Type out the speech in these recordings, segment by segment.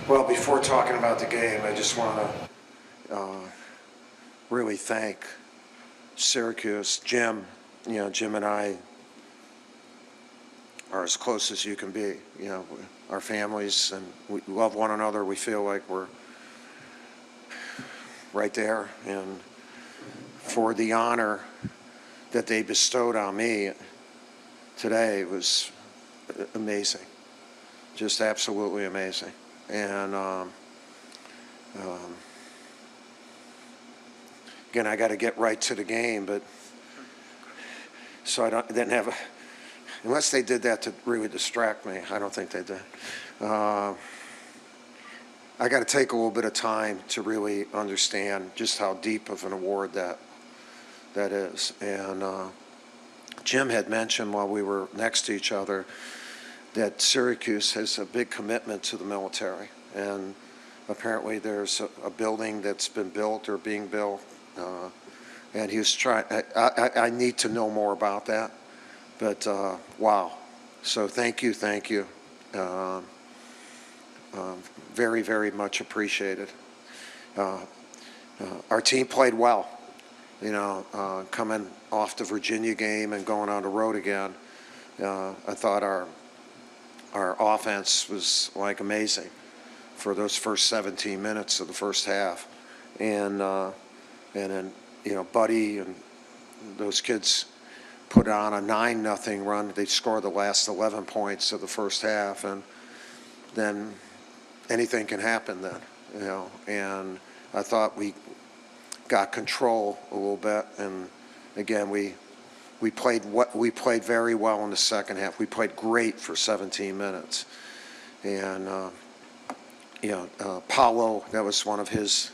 Well, before talking about the game, I just want to really thank Syracuse, Jim. You know, Jim and I are as close as you can be. You know, our families, and we love one another. We feel like we're right there. And for the honor that they bestowed on me today was amazing, just absolutely amazing. And again, I got to get right to the game, but so I didn't have unless they did that to really distract me. I don't think they did. I got to take a little bit of time to really understand just how deep of an award that is. And Jim had mentioned while we were next to each other that Syracuse has a big commitment to the military, and apparently there's a building that's been built or being built, and he was trying. I need to know more about that, but wow! So thank you, very, very much appreciated. Our team played well, you know, coming off the Virginia game and going on the road again. I thought our offense was like amazing for those first 17 minutes of the first half, and then you know Buddy and those kids put on a 9-0 run. They scored the last 11 points of the first half, and then anything can happen then, you know. And I thought we got control a little bit, and again we played very well in the second half. We played great for 17 minutes. And, you know, Paolo, that was one of his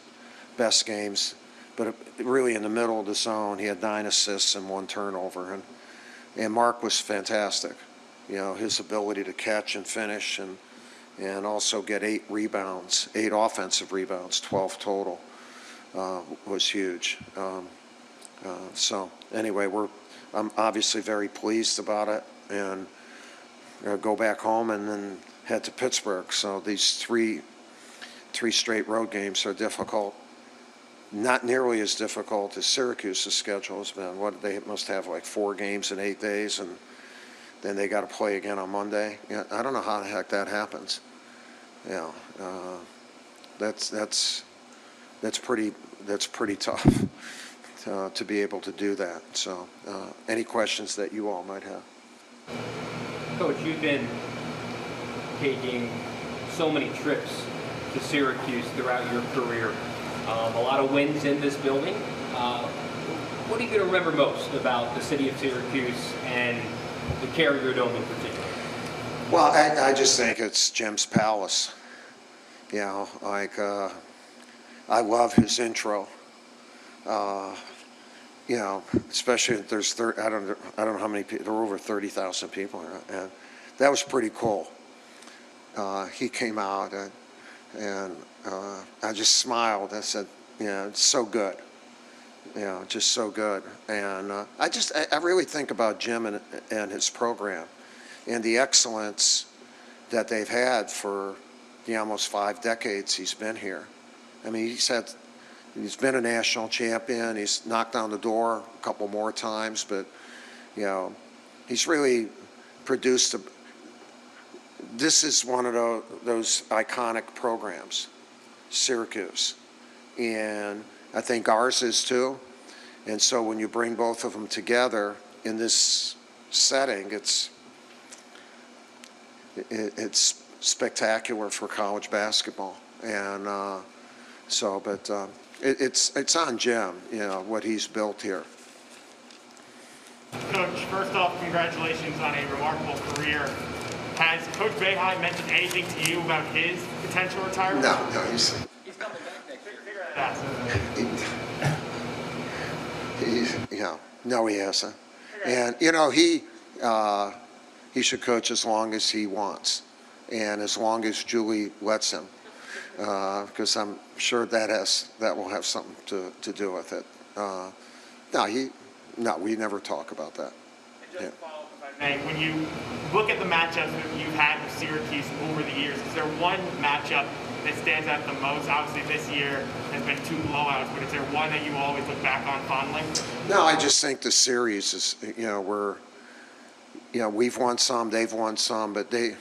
best games. But really in the middle of the zone, he had 9 assists and 1 turnover. And Mark was fantastic. You know, his ability to catch and finish and also get 8 rebounds, 8 offensive rebounds, 12 total, was huge. So anyway, I'm obviously very pleased about it, and go back home and then head to Pittsburgh. So these three straight road games are difficult. Not nearly as difficult as Syracuse's schedule has been. What, they must have like 4 games in 8 days, and then they got to play again on Monday. Yeah, I don't know how the heck that happens. Yeah, that's pretty tough. To be able to do that. So any questions that you all might have? Coach, you've been taking so many trips to Syracuse throughout your career. A lot of wins in this building. What are you going to remember most about the city of Syracuse and the Carrier Dome in particular? Well, I just think it's Jim's palace. You know, like I love his intro. You know, especially if there's I don't know how many people. There were over 30,000 people, and that was pretty cool. He came out and I just smiled. I said, "Yeah, it's so good. You know, just so good." And I really think about Jim and his program and the excellence that they've had for the almost 5 decades he's been here. I mean, he's been a national champion. He's knocked on the door a couple more times, but you know, he's really produced this is one of those iconic programs, Syracuse, and I think ours is too. And so when you bring both of them together in this setting, it's spectacular for college basketball. And it's on Jim, you know, what he's built here. Coach, first off, congratulations on a remarkable career. Has Coach Boeheim mentioned anything to you about his potential retirement? No, he's coming back next year. Figure that out. No, he hasn't. And you know, he should coach as long as he wants, and as long as Julie lets him, because I'm sure that will have something to do with it. No, we never talk about that. And just to follow up, if I may, when you look at the matchups that you've had with Syracuse over the years, is there one matchup that stands out the most? Obviously, this year has been 2 blowouts, but is there one that you always look back on fondly? No, I just think the series is, we've won some, they've won some, but they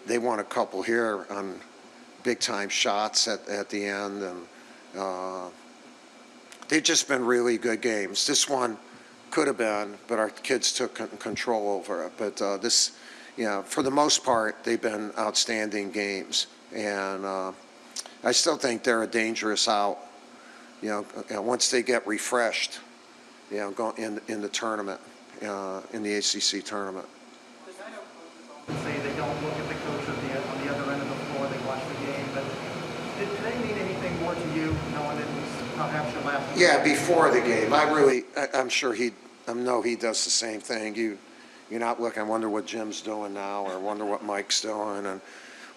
won a couple here on big-time shots at the end, and they've just been really good games. This one could have been, but our kids took control over it. But for the most part, they've been outstanding games, and I still think they're a dangerous out. Once they get refreshed, go in the tournament, in the ACC tournament. Say they don't look at the coach on the other end of the floor, they watch the game, but did today mean anything more to you, knowing it was perhaps your last? Yeah, before the game, I'm sure I know he does the same thing. You're not looking, I wonder what Jim's doing now, or wonder what Mike's doing, and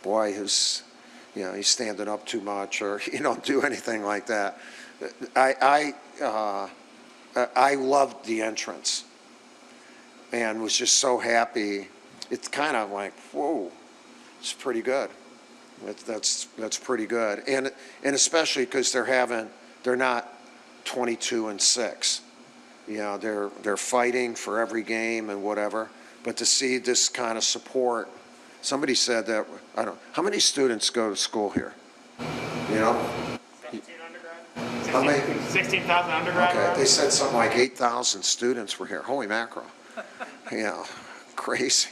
boy, he's standing up too much, or you don't do anything like that. I loved the entrance, and was just so happy. It's kind of like, whoa, it's pretty good. That's pretty good, and especially because they're not 22-6. They're fighting for every game and whatever. But to see this kind of support, somebody said that, I don't know, how many students go to school here? 17 undergrad? How many? 16,000 undergrad? Okay, they said something like 8,000 students were here. Holy mackerel. Crazy.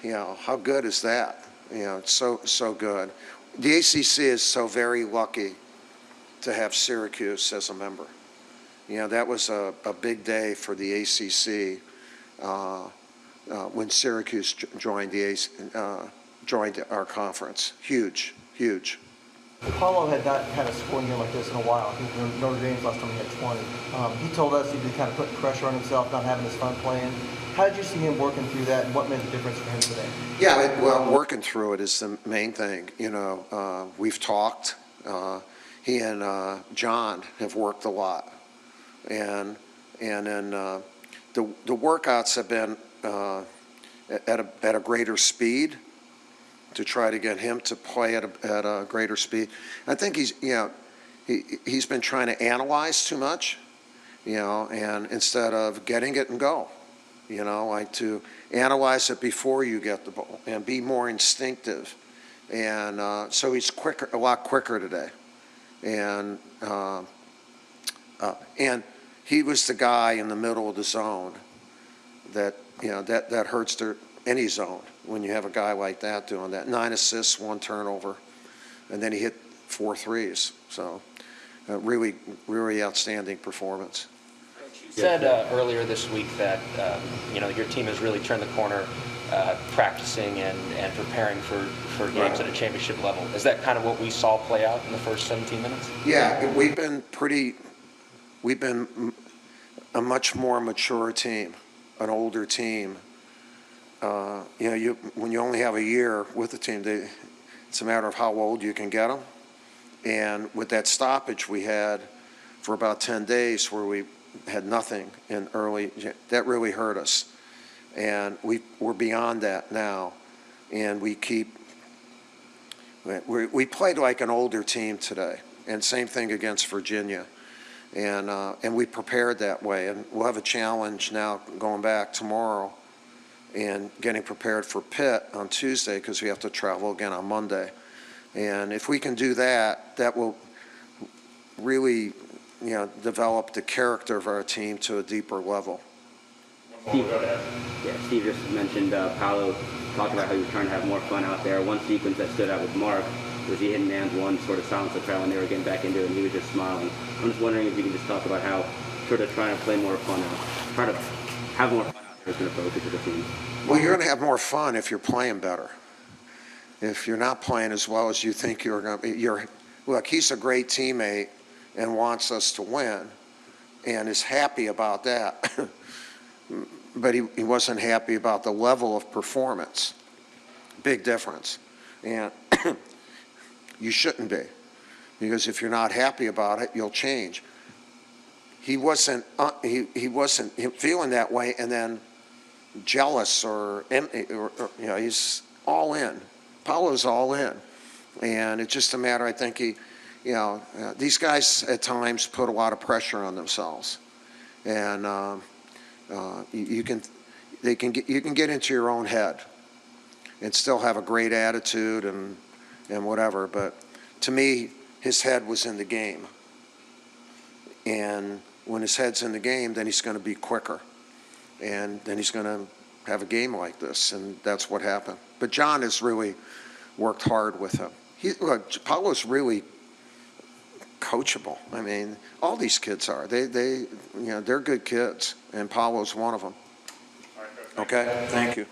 How good is that? It's so good. The ACC is so very lucky to have Syracuse as a member. That was a big day for the ACC when Syracuse joined our conference. Huge. Paolo had not had a scoring game like this in a while. I think Notre Dame's last time he had 20. He told us he'd been kind of putting pressure on himself, not having his fun playing. How did you see him working through that, and what made the difference for him today? Yeah, well, working through it is the main thing. We've talked. He and John have worked a lot, and then the workouts have been at a greater speed to try to get him to play at a greater speed. I think he's been trying to analyze too much, and instead of getting it and go. Like to analyze it before you get the ball and be more instinctive. And so he's a lot quicker today. And he was the guy in the middle of the zone that hurts any zone when you have a guy like that doing that. 9 assists, 1 turnover, and then he hit 4 threes. So really outstanding performance. You said earlier this week that your team has really turned the corner, practicing and preparing for games at a championship level. Is that kind of what we saw play out in the first 17 minutes? Yeah, we've been a much more mature team, an older team. When you only have a year with the team, it's a matter of how old you can get them. And with that stoppage we had for about 10 days where we had nothing in early, that really hurt us. And we're beyond that now. And we played like an older team today. And same thing against Virginia. And we prepared that way. And we'll have a challenge now going back tomorrow and getting prepared for Pitt on Tuesday because we have to travel again on Monday. And if we can do that, that will really develop the character of our team to a deeper level. Steve just mentioned Paolo talked about how he was trying to have more fun out there. One sequence that stood out with Mark was he hit and one sort of silence the crowd when they were getting back into it, and he was just smiling. I'm just wondering if you can just talk about how sort of trying to play more fun out, try to have more fun out there is going to focus with the team. Well, you're going to have more fun if you're playing better. If you're not playing as well as you think you're going to, look, he's a great teammate and wants us to win and is happy about that. But he wasn't happy about the level of performance. Big difference. And you shouldn't be, because if you're not happy about it, you'll change. He wasn't feeling that way and then jealous or he's all in. Paolo's all in. And it's just a matter, I think these guys at times put a lot of pressure on themselves. And you can get into your own head and still have a great attitude and whatever. But to me, his head was in the game. And when his head's in the game, then he's going to be quicker. And then he's going to have a game like this, and that's what happened. But John has really worked hard with him. Paolo's really coachable. I mean, all these kids are. They're good kids, and Paolo's one of them. All right, Coach. Okay, thank you.